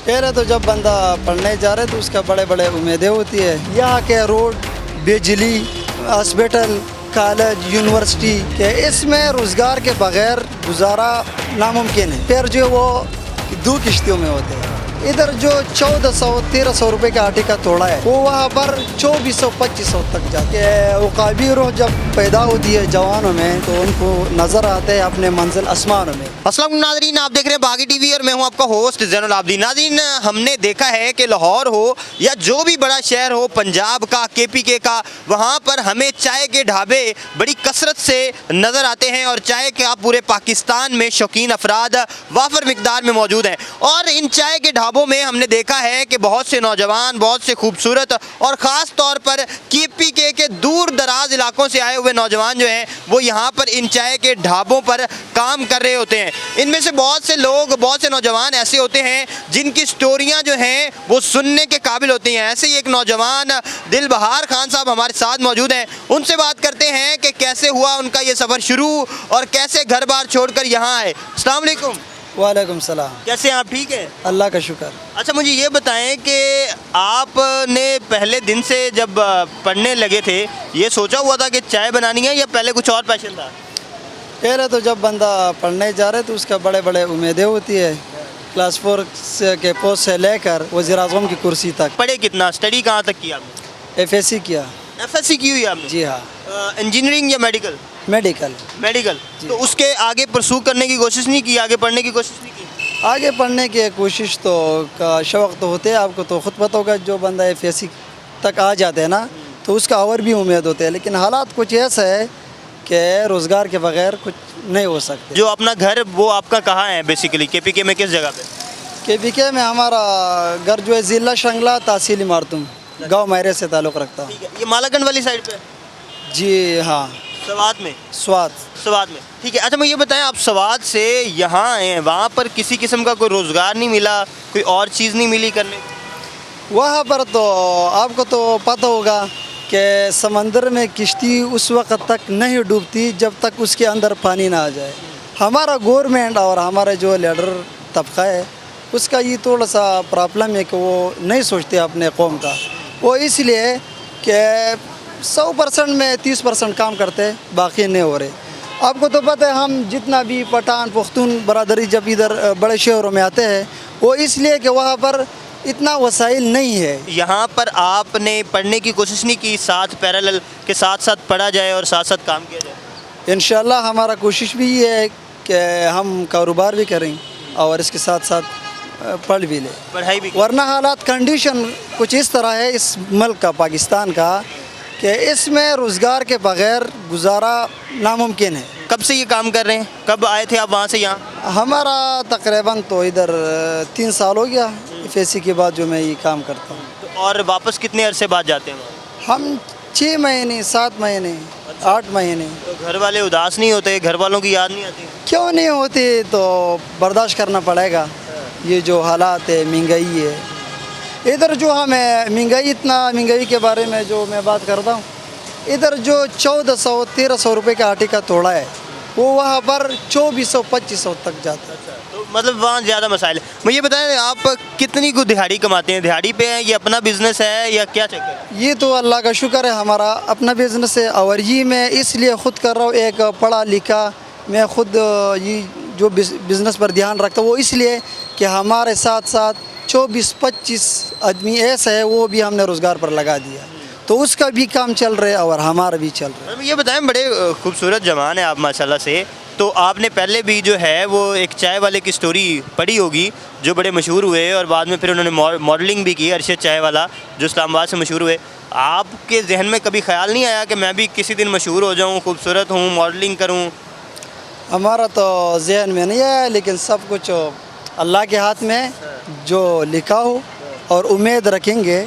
पहले तो जब बंदा पढ़ने जा रहे तो उसका बड़े बड़े उम्मीदें होती है, यहाँ के रोड, बिजली, हॉस्पिटल, कॉलेज, यूनिवर्सिटी के इसमें रोज़गार के बगैर गुजारा नामुमकिन है। फिर जो वो दो किश्तियों में होते हैं, इधर जो 1400-1300 रुपए का आटे का तोड़ा है वो वहाँ पर 2400-2500 तक जाते हैं। उकाबी रूह जब पैदा होती है जवानों में तो उनको नज़र आते हैं अपने मंजिल आसमानों में। अस्सलाम वालेकुम नाज़रीन, आप देख रहे हैं बागी टीवी और मैं हूं आपका होस्ट ज़ैनुल आबिदीन। नाज़रीन, हमने देखा है कि लाहौर हो या जो भी बड़ा शहर हो, पंजाब का, KPK का, वहां पर हमें चाय के ढाबे बड़ी कसरत से नज़र आते हैं और चाय के आप पूरे पाकिस्तान में शौकीन अफराद वाफर मिकदार में मौजूद हैं। और इन चाय के ढाबों में हमने देखा है कि बहुत से नौजवान, बहुत से खूबसूरत और ख़ास तौर पर KPK के दूर दराज इलाकों से आए हुए नौजवान जो हैं वो यहाँ पर इन चाय के ढाबों पर काम कर रहे होते हैं। इनमें से बहुत से लोग, बहुत से नौजवान ऐसे होते हैं जिनकी स्टोरियां जो हैं वो सुनने के काबिल होती हैं। ऐसे ही एक नौजवान दिलबहार खान साहब हमारे साथ मौजूद हैं, उनसे बात करते हैं कि कैसे हुआ उनका ये सफ़र शुरू और कैसे घर बार छोड़कर यहाँ आए। अस्सलाम वालेकुम। वालेकुम सलाम। कैसे हैं आप? ठीक है, अल्लाह का शुक्र। अच्छा, मुझे ये बताएं कि आपने पहले दिन से जब पढ़ने लगे थे ये सोचा हुआ था कि चाय बनानी है या पहले कुछ और पैशन था? पहले तो जब बंदा पढ़ने जा रहे तो उसका बड़े बड़े उम्मीदें होती है, क्लास 4 के पोस्ट से लेकर वज़ीर-ए-आज़म की कुर्सी तक। पढ़े कितना, स्टडी कहाँ तक किया आपने? FSC किया। FSC की हुई आपने? जी हाँ। इंजीनियरिंग या मेडिकल? मेडिकल। मेडिकल। तो उसके आगे परसू करने की कोशिश नहीं की, आगे पढ़ने की कोशिश नहीं की? आगे पढ़ने की कोशिश तो का शौक़ तो होते हैं, आपको तो ख़ुद पता होगा। जो बंदा FSC तक आ जाते हैं ना तो उसका और भी उम्मीद होते हैं, लेकिन हालात कुछ ऐसा है कि रोज़गार के बगैर कुछ नहीं हो सकते। जो अपना घर वो आपका कहाँ है बेसिकली? KPK में किस जगह पे? KPK में हमारा घर जो है ज़िला शंगला, तहसील मारतूम, गाँव मैरे से ताल्लुक़ रखता हूँ। ठीक है, ये मालागंज वाली साइड पे? जी हाँ। सवात में? स्वाद में। ठीक है। अच्छा, मैं ये बताएं, आप सवात से यहाँ आए हैं, वहाँ पर किसी किस्म का कोई रोज़गार नहीं मिला, कोई और चीज़ नहीं मिली करने? वहाँ पर तो आपको तो पता होगा कि समंदर में किश्ती उस वक्त तक नहीं डूबती जब तक उसके अंदर पानी ना आ जाए। हमारा गवर्नमेंट और हमारे जो लीडर तबका है उसका ये थोड़ा सा प्रॉब्लम है कि वो नहीं सोचते अपने कौम का। वो इसलिए कि 100% में 30% काम करते, बाकी नहीं हो रहे। आपको तो पता है हम जितना भी पठान पख्तून बरादरी जब इधर बड़े शहरों में आते हैं वो इसलिए कि वहाँ पर इतना वसाइल नहीं है। यहाँ पर आपने पढ़ने की कोशिश नहीं की, साथ पैरेलल के साथ साथ पढ़ा जाए और साथ साथ काम किया जाए? इंशाल्लाह हमारा कोशिश भी ये है कि हम कारोबार भी करें और इसके साथ साथ पढ़ भी लें, पढ़ाई भी। वरना हालात कंडीशन कुछ इस तरह है इस मुल्क का, पाकिस्तान का, कि इसमें रोज़गार के बगैर गुजारा नामुमकिन है। कब से ये काम कर रहे हैं? कब आए थे आप वहाँ से यहाँ? हमारा तकरीबन तो इधर 3 साल हो गया FSC के बाद जो मैं ये काम करता हूँ। तो और वापस कितने अरसे बाद जाते हैं वहाँ? हम 6 महीने, 7 महीने, 8 महीने। तो घर वाले उदास नहीं होते? घर वालों की याद नहीं आती? क्यों नहीं होती, तो बर्दाश्त करना पड़ेगा। ये जो हालात है, महंगाई है इधर, जो हमें महंगाई के बारे में जो मैं बात करता हूँ, इधर जो 1400-1300 रुपए का आटे का तोड़ा है वो वहाँ पर 2400-2500 तक जाता है। तो मतलब वहाँ ज़्यादा मसाइल है। मुझे बताएं, आप कितनी को दिहाड़ी कमाते हैं? दिहाड़ी पे हैं, ये अपना बिजनेस है या क्या चक्कर है? ये तो अल्लाह का शुक्र है, हमारा अपना बिज़नेस है और ये मैं इसलिए ख़ुद कर रहा हूँ। एक पढ़ा लिखा मैं ख़ुद ये जो बिज़नेस पर ध्यान रखता हूँ वो इसलिए कि हमारे साथ साथ 24-25 आदमी ऐसा है वो भी हमने रोज़गार पर लगा दिया, तो उसका भी काम चल रहा है और हमारा भी चल रहा है। ये बताएं, बड़े खूबसूरत जवान है आप माशाल्लाह से, तो आपने पहले भी जो है वो एक चाय वाले की स्टोरी पढ़ी होगी जो बड़े मशहूर हुए और बाद में फिर उन्होंने मॉडलिंग भी की, अरशद चाय वाला जो इस्लामाबाद से मशहूर हुए। आपके जहन में कभी ख्याल नहीं आया कि मैं भी किसी दिन मशहूर हो जाऊँ, खूबसूरत हूँ, मॉडलिंग करूँ? हमारा तो जहन में नहीं आया, लेकिन सब कुछ अल्लाह के हाथ में, जो लिखा हो और उम्मीद रखेंगे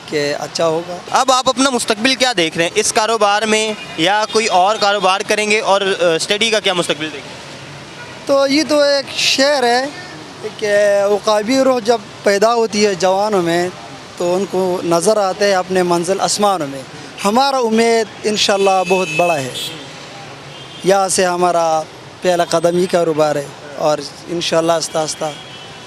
कि अच्छा होगा। अब आप अपना मुस्तकबिल क्या देख रहे हैं इस कारोबार में, या कोई और कारोबार करेंगे और स्टडी का क्या मुस्तकबिल देखें? तो ये तो एक शेर है कि उकाबी रूह जब पैदा होती है जवानों में तो उनको नज़र आते हैं अपने मंजिल आसमानों में। हमारा उम्मीद इंशाल्लाह बहुत बड़ा है, यहाँ से हमारा पहला कदम ही कारोबार है और इंशाल्लाह आस्ता आस्ता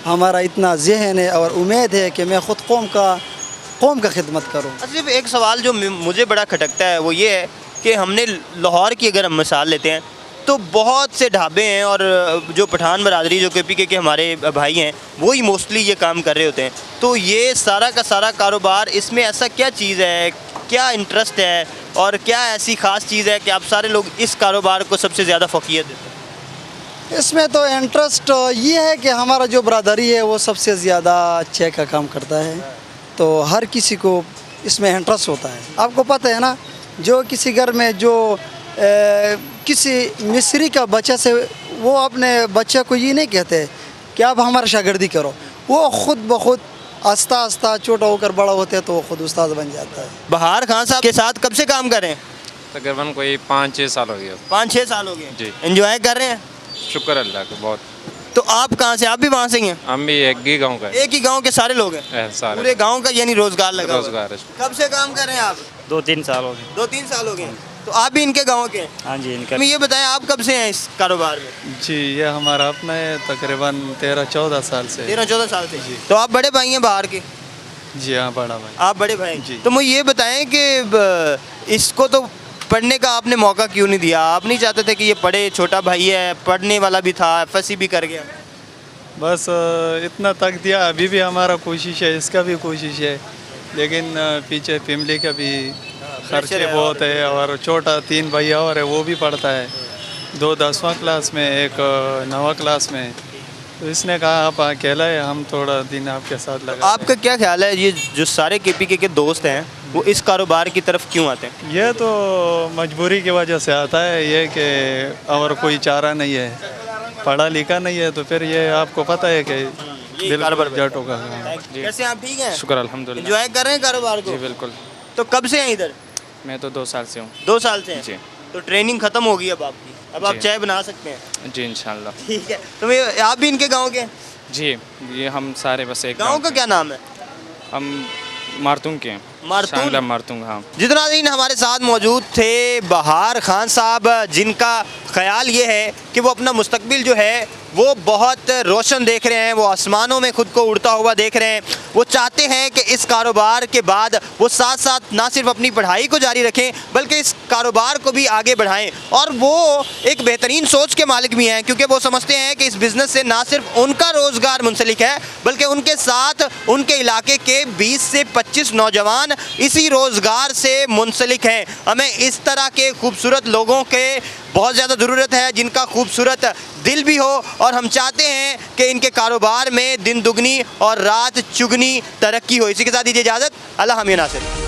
हमारा इतना जहन है और उम्मीद है कि मैं ख़ुद कौम का खिदमत करूँ। सिर्फ एक सवाल जो मुझे बड़ा खटकता है वो ये है कि हमने लाहौर की अगर हम मिसाल लेते हैं तो बहुत से ढाबे हैं और जो पठान बरादरी जो KPK के हमारे भाई हैं वही मोस्टली ये काम कर रहे होते हैं। तो ये सारा का सारा कारोबार, इसमें ऐसा क्या चीज़ है, क्या इंटरेस्ट है और क्या ऐसी ख़ास चीज़ है कि आप सारे लोग इस कारोबार को सबसे ज़्यादा फ़ोकियत देते हैं? इसमें तो इंटरेस्ट ये है कि हमारा जो बरादरी है वो सबसे ज़्यादा अच्छे का काम करता है, तो हर किसी को इसमें इंटरेस्ट होता है। आपको पता है ना, जो किसी घर में जो किसी मिस्री का बच्चा से वो अपने बच्चे को ये नहीं कहते कि आप हमारा शागिर्दी करो, वो खुद ब खुद आस्ता आस्ता छोटा होकर बड़ा होता है तो वो खुद उस्ताद बन जाता है। बहार खान साहब के साथ कब से काम कर रहे हैं? तकरीबन कोई 5-6 साल हो गया। 5-6 साल हो गए जी। एंजॉय कर रहे हैं? शुक्र अल्लाह का बहुत। तो आप कहाँ से? आप भी वहाँ से ही हैं? हम भी एक ही गांव का एक ही गांव के सारे लोग हैं? है सारे पूरे गांव का यानी रोजगार लगा हुआ है। रोजगार है। कब से काम कर रहे हैं आप? 2-3 साल हो गए। 2-3 साल हो गए। तो आप भी इनके गांव के हैं? हाँ जी, इनका हमें ये बताएं आप कब से हैं इस कारोबार में? जी, ये हमारा अपना है, तकरीबन 13-14 साल से। 13-14 साल से। तो आप बड़े भाई हैं बाहर के? जी हाँ, बड़ा भाई। आप बड़े भाई? जी। तो मुझे ये बताएं कि इसको तो पढ़ने का आपने मौका क्यों नहीं दिया? आप नहीं चाहते थे कि ये पढ़े? छोटा भाई है, पढ़ने वाला भी था, FSC भी कर गया। बस इतना तक दिया, अभी भी हमारा कोशिश है, इसका भी कोशिश है, लेकिन पीछे फैमिली का भी खर्चे बहुत है और छोटा 3 भाई और है, वो भी पढ़ता है, 2 10वां क्लास में, एक 9वां क्लास में। तो इसने कहा आप अकेला है, हम थोड़ा दिन आपके साथ लगा। आपका क्या ख्याल है, ये जो सारे KPK के दोस्त हैं वो इस कारोबार की तरफ क्यों आते हैं? ये तो मजबूरी की वजह से आता है, ये कि और कोई चारा नहीं है, पढ़ा लिखा नहीं है, तो फिर ये आपको पता है कि बिल्कुल जटों का काम है। कैसे आप ठीक हैं? शुक्र अल्हम्दुलिल्लाह। एंजॉय कर रहे हैं कारोबार को? जी बिल्कुल। तो कब से हैं इधर? मैं तो 2 साल से हूँ। 2 साल से हैं? जी। तो ट्रेनिंग खत्म होगी अब आपकी, अब आप जी। चाय बना सकते हैं? जी इंशाल्लाह। ठीक है। तो आप भी इनके गांव के हैं? जी, ये हम सारे बस एक गांव का क्या नाम है? हम मारतूंग के हैं। मारतूंग? शांगला मारतूंग, हाँ। जितना दिन हमारे साथ मौजूद थे बहार खान साहब, जिनका ख्याल ये है कि वो अपना मुस्तकबिल जो है वो बहुत रोशन देख रहे हैं, वो आसमानों में खुद को उड़ता हुआ देख रहे हैं। वो चाहते हैं कि इस कारोबार के बाद वो साथ साथ ना सिर्फ अपनी पढ़ाई को जारी रखें बल्कि इस कारोबार को भी आगे बढ़ाएं, और वो एक बेहतरीन सोच के मालिक भी हैं, क्योंकि वो समझते हैं कि इस बिज़नेस से ना सिर्फ उनका रोज़गार मुंसलिक है बल्कि उनके साथ उनके इलाके के 20 से 25 नौजवान इसी रोज़गार से मुंसलिक हैं। हमें इस तरह के खूबसूरत लोगों के बहुत ज़्यादा ज़रूरत है, जिनका खूबसूरत दिल भी हो, और हम चाहते हैं कि इनके कारोबार में दिन दुगनी और रात चुगनी तरक्की हो। इसी के साथ दीजिए इजाज़त। अल्लाह हामिद नासिर।